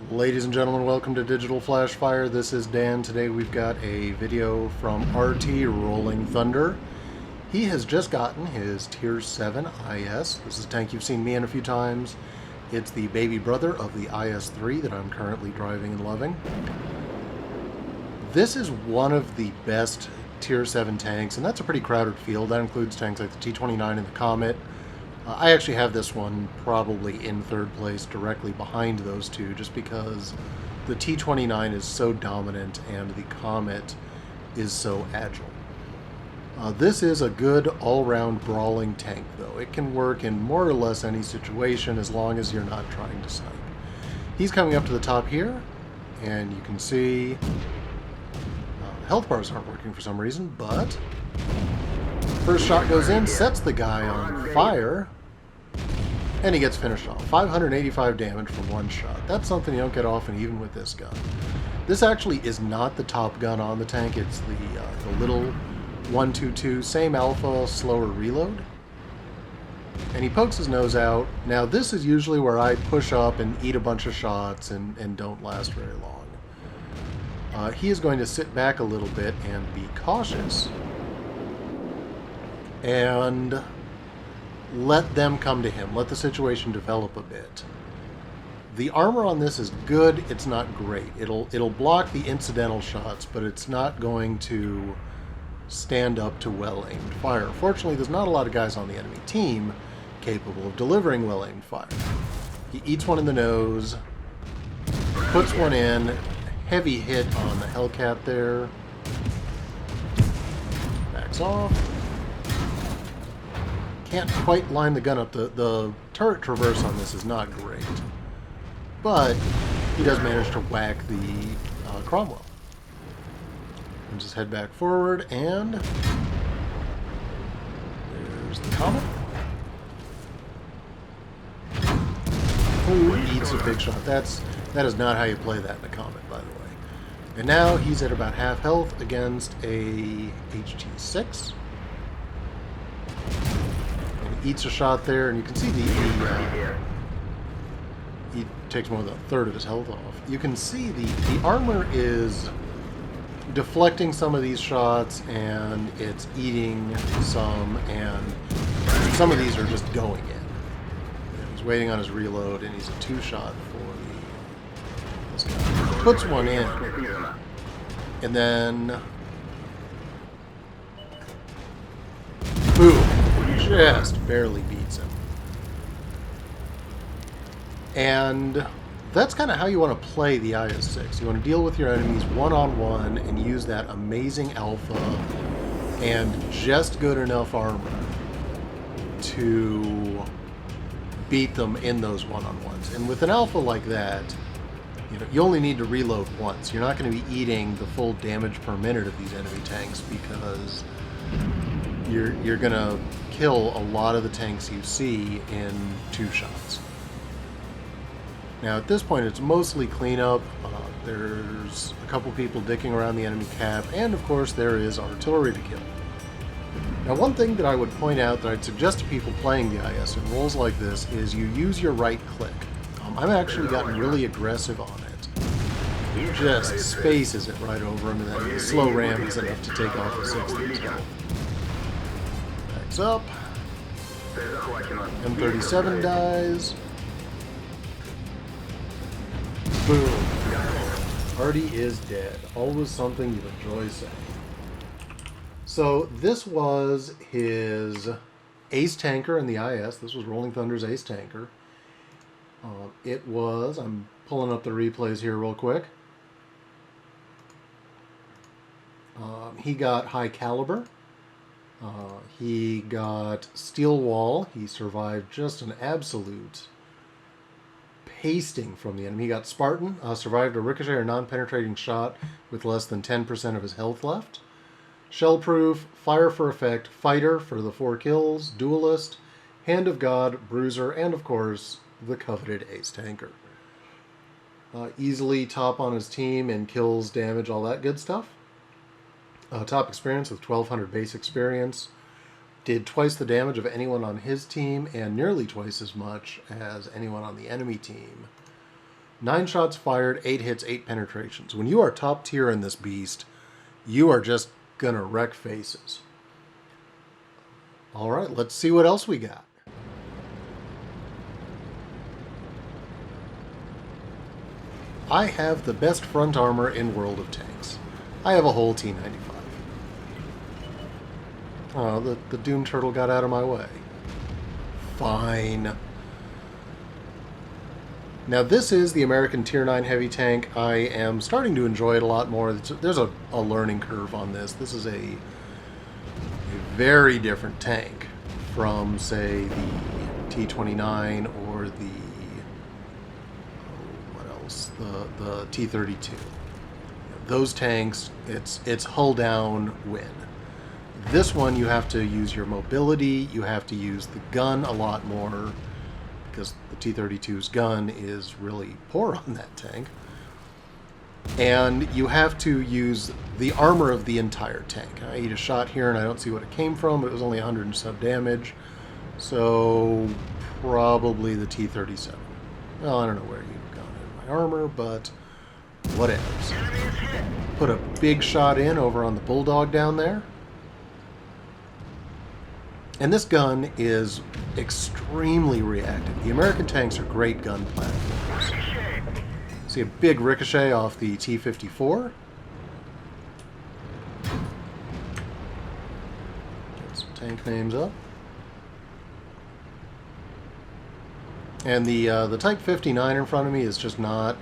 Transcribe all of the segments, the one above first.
Ladies and gentlemen, welcome to Digital.Flash.Fire. This is Dan. Today we've got a video from RT Rolling Thunder. He has just gotten his Tier 7 IS. This is a tank you've seen me in a few times. It's the baby brother of the IS-3 that I'm currently driving and loving. This is one of the best Tier 7 tanks, and that's a pretty crowded field. That includes tanks like the T-29 and the Comet. I actually have this one probably in third place directly behind those two just because the T-29 is so dominant and the Comet is so agile. This is a good all-round brawling tank though. It can work in more or less any situation as long as you're not trying to snipe. He's coming up to the top here and you can see health bars aren't working for some reason, but first shot goes in, sets the guy on fire, and he gets finished off. 585 damage from one shot. That's something you don't get often, even with this gun. This actually is not the top gun on the tank. It's the little 122, same alpha, slower reload. And he pokes his nose out. Now this is usually where I push up and eat a bunch of shots and don't last very long. He is going to sit back a little bit and be cautious and let them come to him. Let the situation develop a bit. The armor on this is good. It's not great. It'll block the incidental shots, but it's not going to stand up to well-aimed fire. Fortunately, there's not a lot of guys on the enemy team capable of delivering well-aimed fire. He eats one in the nose, puts one in, heavy hit on the Hellcat there, backs off. Can't quite line the gun up. The turret traverse on this is not great, but he does manage to whack the Cromwell. And just head back forward, and there's the Comet. Who eats a big shot? That is not how you play that in a Comet, by the way. And now he's at about half health against a HT6. Eats a shot there, and you can see he takes more than a third of his health off. You can see the armor is deflecting some of these shots, and it's eating some, and some of these are just going in. He's waiting on his reload, and he's a two-shot for this guy. Puts one in, and then boom. Just barely beats him. And that's kind of how you want to play the IS-6. You want to deal with your enemies one-on-one and use that amazing alpha and just good enough armor to beat them in those one-on-ones. And with an alpha like that, you only need to reload once. You're not going to be eating the full damage per minute of these enemy tanks because you're going to kill a lot of the tanks you see in two shots. Now at this point it's mostly cleanup. There's a couple people dicking around the enemy cap, and of course there is artillery to kill. Now one thing that I would point out that I'd suggest to people playing the IS in roles like this is you use your right click. I've actually gotten really aggressive on it. Just spaces it right over him, and then the slow ram is enough to take off a 60 as well. Up. M37 dies. Boom. Artie is dead. Always something you enjoy saying. So this was his ace tanker in the IS. This was Rolling Thunder's ace tanker. It was, I'm pulling up the replays here real quick. He got high caliber. He got steel wall. He survived just an absolute pasting from the enemy. He got Spartan, survived a ricochet or non-penetrating shot with less than 10% of his health left. Shellproof, fire for effect, fighter for the 4 kills, duelist, hand of God, bruiser, and of course the coveted ace tanker. Easily top on his team in kills, damage, all that good stuff. Top experience with 1200 base experience. Did twice the damage of anyone on his team and nearly twice as much as anyone on the enemy team. 9 shots fired, 8 hits, 8 penetrations. When you are top tier in this beast, you are just gonna wreck faces. Alright, let's see what else we got. I have the best front armor in World of Tanks. I have a whole T-95. Oh, the Doom Turtle got out of my way. Fine. Now this is the American Tier 9 heavy tank. I am starting to enjoy it a lot more. There's a learning curve on this. This is a very different tank from, say, the T-29 or the the T-32. Those tanks, it's hull down, win. This one, you have to use your mobility, you have to use the gun a lot more, because the T-32's gun is really poor on that tank. And you have to use the armor of the entire tank. I eat a shot here and I don't see what it came from, but it was only 100 and some damage. So, probably the T-37. Well, I don't know where you've gone in my armor, but whatever. Put a big shot in over on the Bulldog down there. And this gun is extremely reactive. The American tanks are great gun platforms. See a big ricochet off the T-54. Get some tank names up. And the Type 59 in front of me is just not...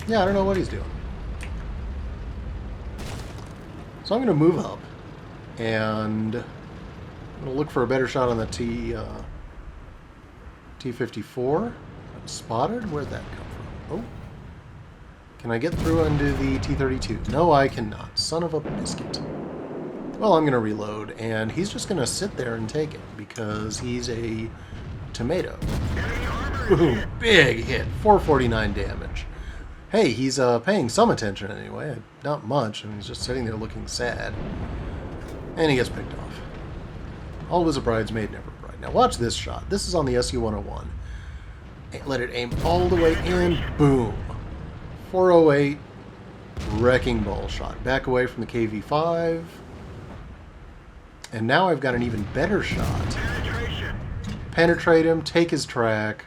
yeah, I don't know what he's doing. So I'm going to move up, and I'm going to look for a better shot on the T-54. I'm spotted? Where'd that come from? Oh. Can I get through into the T-32? No, I cannot. Son of a biscuit. Well, I'm going to reload, and he's just going to sit there and take it, because he's a tomato. Boom. Big hit. 449 damage. Hey, he's paying some attention anyway. Not much. I mean, he's just sitting there looking sad. And he gets picked off. Always a bridesmaid, never a bride. Now watch this shot. This is on the SU-101. Let it aim all the way in. Boom. 408. Wrecking ball shot. Back away from the KV-5. And now I've got an even better shot. Penetrate him. Take his track.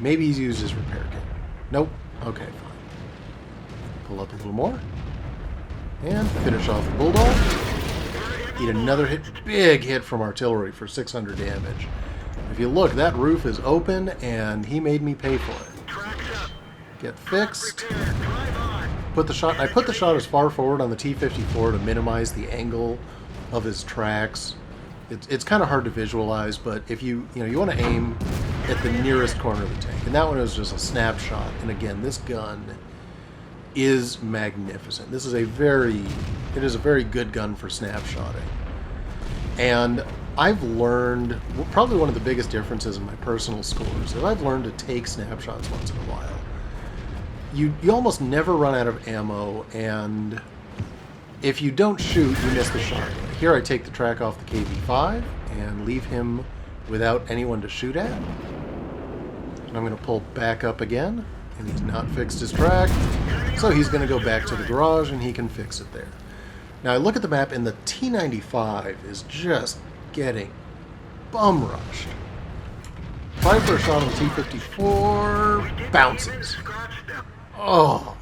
Maybe he's used his repair kit. Nope. Okay, fine. Pull up a little more. And finish off the Bulldog. Eat another hit. Big hit from artillery for 600 damage. If you look, that roof is open, and he made me pay for it. Get fixed. Put the shot. I put the shot as far forward on the T-54 to minimize the angle of his tracks. It's kind of hard to visualize, but if you want to aim at the nearest corner of the tank. And that one was just a snapshot. And again, this gun is magnificent. It is a very good gun for snapshotting. And I've learned, probably one of the biggest differences in my personal scores is I've learned to take snapshots once in a while. You almost never run out of ammo, and if you don't shoot, you miss the shot. Here I take the track off the KV-5 and leave him without anyone to shoot at. And I'm going to pull back up again, and he's not fixed his track, so he's going to go back to the garage and he can fix it there. Now I look at the map, and the T-95 is just getting bum rushed. Try for a shot on the T-54, bounces. Oh,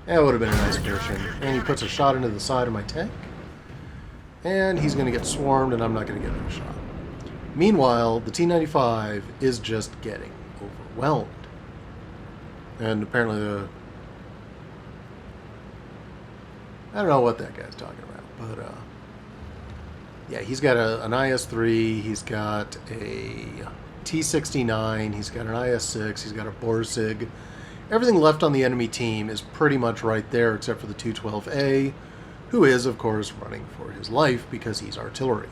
that would have been a nice mission. And he puts a shot into the side of my tank, and he's going to get swarmed, and I'm not going to get a shot. Meanwhile, the T-95 is just getting overwhelmed. And apparently I don't know what that guy's talking about, but yeah, he's got an IS-3, he's got a T-69, he's got an IS-6, he's got a Borsig. Everything left on the enemy team is pretty much right there, except for the 212A, who is, of course, running for his life because he's artillery.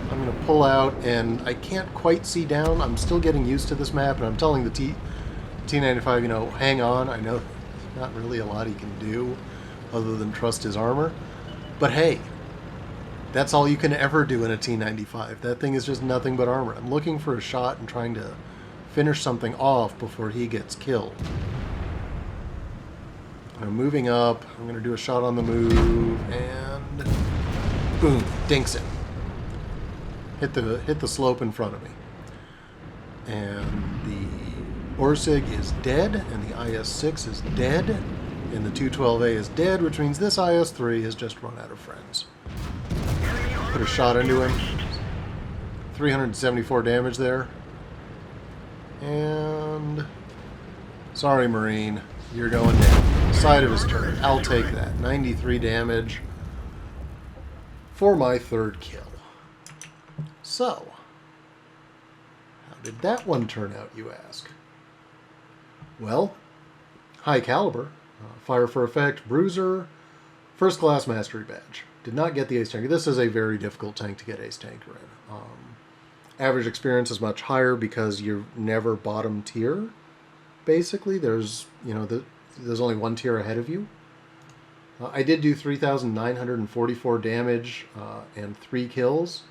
I'm going to pull out, and I can't quite see down. I'm still getting used to this map, and I'm telling the T-95, hang on. I know there's not really a lot he can do other than trust his armor. But hey, That's all you can ever do in a T-95. That thing is just nothing but armor. I'm looking for a shot and trying to finish something off before he gets killed. I'm moving up. I'm going to do a shot on the move, and boom, dinks it. Hit the slope in front of me. And the Orsig is dead, and the IS-6 is dead, and the 212A is dead, which means this IS-3 has just run out of friends. Put a shot into him. 374 damage there. And sorry, Marine, you're going down. Side of his turret. I'll take that. 93 damage for my third kill. So, how did that one turn out, you ask? Well, high caliber, fire for effect, bruiser, first class mastery badge. Did not get the ace tanker. This is a very difficult tank to get ace tanker in. Average experience is much higher because you're never bottom tier. Basically, there's there's only one tier ahead of you. I did do 3,944 damage and 3 kills.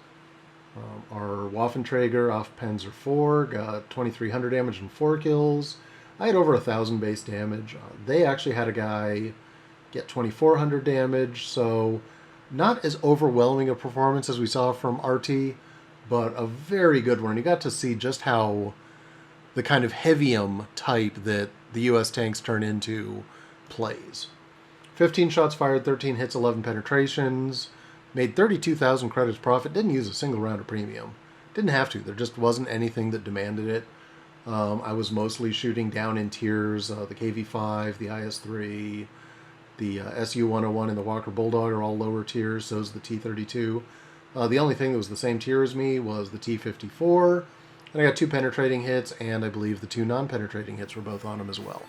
Our Waffenträger off Panzer IV got 2,300 damage and 4 kills. I had over 1,000 base damage. They actually had a guy get 2,400 damage, so not as overwhelming a performance as we saw from RT, but a very good one. You got to see just how the kind of Heavium type that the US tanks turn into plays. 15 shots fired, 13 hits, 11 penetrations, made 32,000 credits profit, didn't use a single round of premium. Didn't have to, there just wasn't anything that demanded it. I was mostly shooting down in tiers, the KV-5, the IS-3, the SU-101 and the Walker Bulldog are all lower tiers, so is the T-32. The only thing that was the same tier as me was the T-54, and I got 2 penetrating hits, and I believe the 2 non-penetrating hits were both on him as well.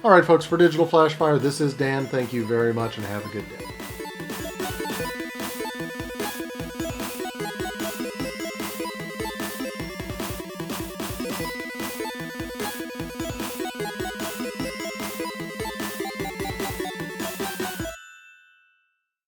Alright folks, for Digital Flash Fire, this is Dan. Thank you very much, and have a good day.